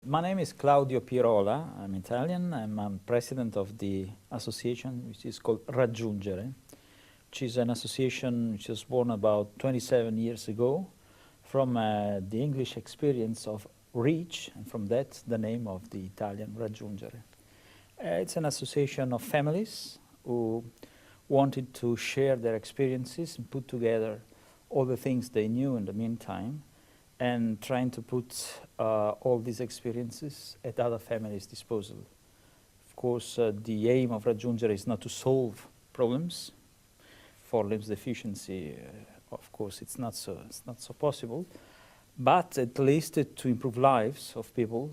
My name is Claudio Pirola. I'm Italian. I'm president of the association which is called Raggiungere, which is an association which was born about 27 years ago from the English experience of reach, and from that the name of the Italian Raggiungere. It's an association of families who wanted to share their experiences and put together all the things they knew in the meantime, and trying to put all these experiences at other families' disposal. Of course, the aim of Raggiungere is not to solve problems. For limb deficiency, of course, it's not so possible, but at least to improve lives of people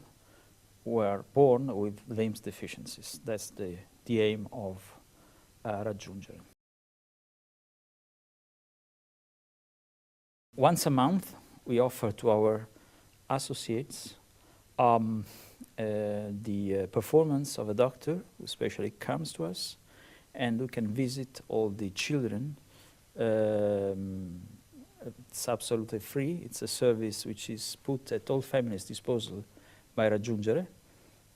who are born with limb deficiencies. That's the aim of Raggiungere. Once a month, we offer to our associates the performance of a doctor who especially comes to us, and we can visit all the children. It's absolutely free. It's a service which is put at all families' disposal by Raggiungere,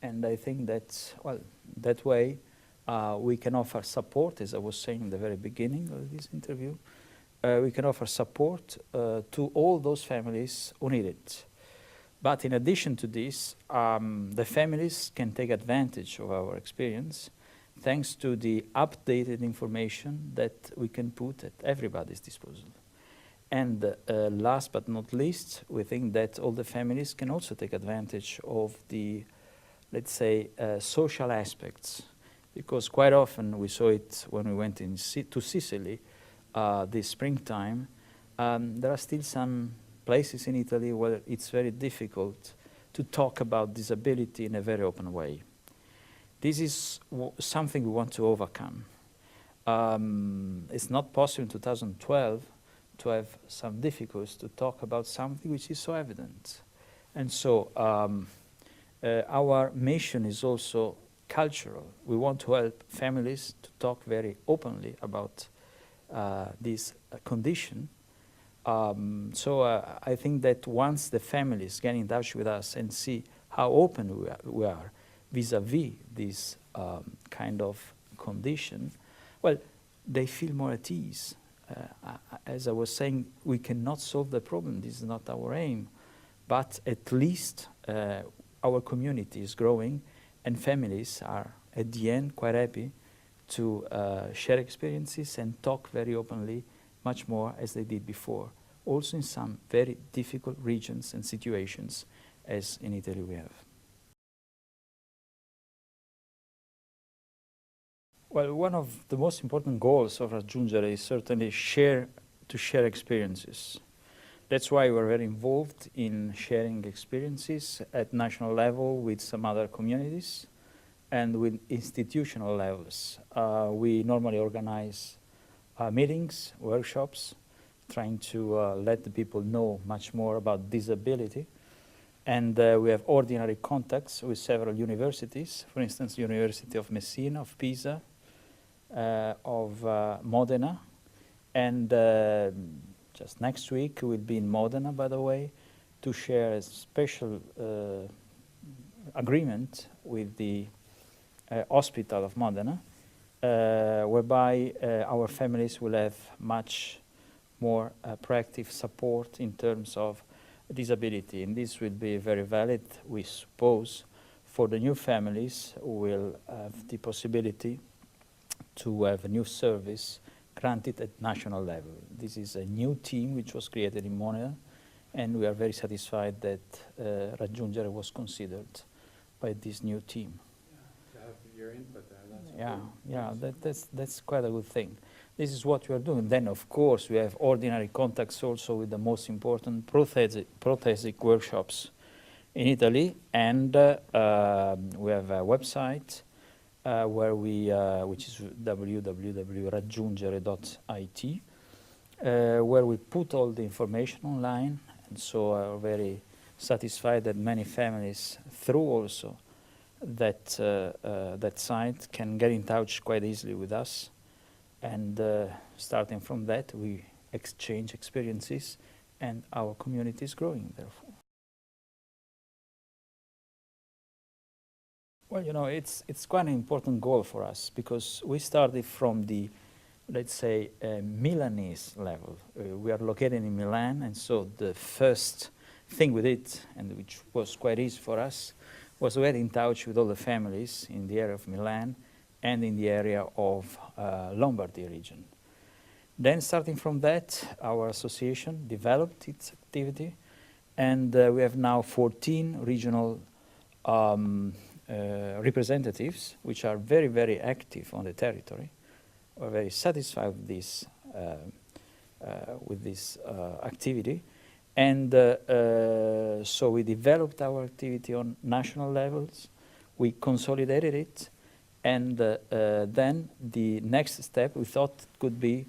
and I think that, well, that way we can offer support, as I was saying in the very beginning of this interview. We can offer support to all those families who need it. But in addition to this, the families can take advantage of our experience thanks to the updated information that we can put at everybody's disposal. And last but not least, we think that all the families can also take advantage of the, let's say, social aspects, because quite often we saw it when we went to Sicily this springtime. There are still some places in Italy where it's very difficult to talk about disability in a very open way. This is something we want to overcome. It's not possible in 2012 to have some difficulties to talk about something which is so evident. And so our mission is also cultural. We want to help families to talk very openly about this condition. So I think that once the families get in touch with us and see how open we are vis-a-vis this kind of condition, well, they feel more at ease. As I was saying, we cannot solve the problem. This is not our aim. But at least our community is growing, and families are, at the end, quite happy to share experiences and talk very openly, much more as they did before, also in some very difficult regions and situations, as in Italy we have. Well, one of the most important goals of Raggiungere is certainly to share experiences. That's why we're very involved in sharing experiences at national level with some other communities and with institutional levels. We normally organize meetings, workshops, trying to let the people know much more about disability. And we have ordinary contacts with several universities, for instance, University of Messina, of Pisa, of Modena. And just next week we'll be in Modena, by the way, to share a special agreement with the hospital of Modena, whereby our families will have much more proactive support in terms of disability. And this will be very valid, we suppose, for the new families who will have the possibility to have a new service granted at national level. This is a new team which was created in Modena, and we are very satisfied that Raggiungere was considered by this new team. Your input there. That's quite a good thing. This is what we are doing. Then, of course, we have ordinary contacts also with the most important prothetic workshops in Italy, and we have a website where which is www.raggiungere.it, where we put all the information online, and so are very satisfied that many families, through also that site, can get in touch quite easily with us, and starting from that we exchange experiences, and our community is growing therefore. Well, you know, it's quite an important goal for us because we started from the, let's say, Milanese level. We are located in Milan, and so the first thing we did, and which was quite easy for us, was to get in touch with all the families in the area of Milan and in the area of Lombardy region. Then, starting from that, our association developed its activity, and we have now 14 regional representatives, which are very, very active on the territory. We're very satisfied with this activity. And so we developed our activity on national levels, we consolidated it, and then the next step we thought could be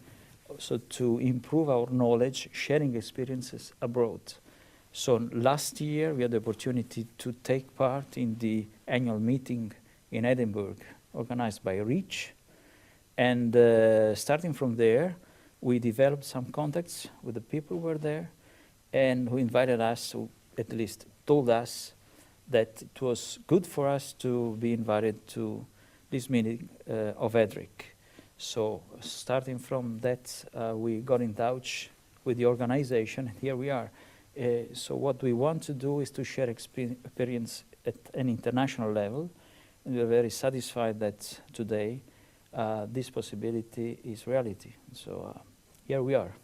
also to improve our knowledge, sharing experiences abroad. So last year we had the opportunity to take part in the annual meeting in Edinburgh organized by REACH, and starting from there we developed some contacts with the people who were there and who invited us, who at least told us that it was good for us to be invited to this meeting of Edric. So starting from that, we got in touch with the organization, and here we are. So what we want to do is to share experience at an international level, and we are very satisfied that today this possibility is reality. So here we are.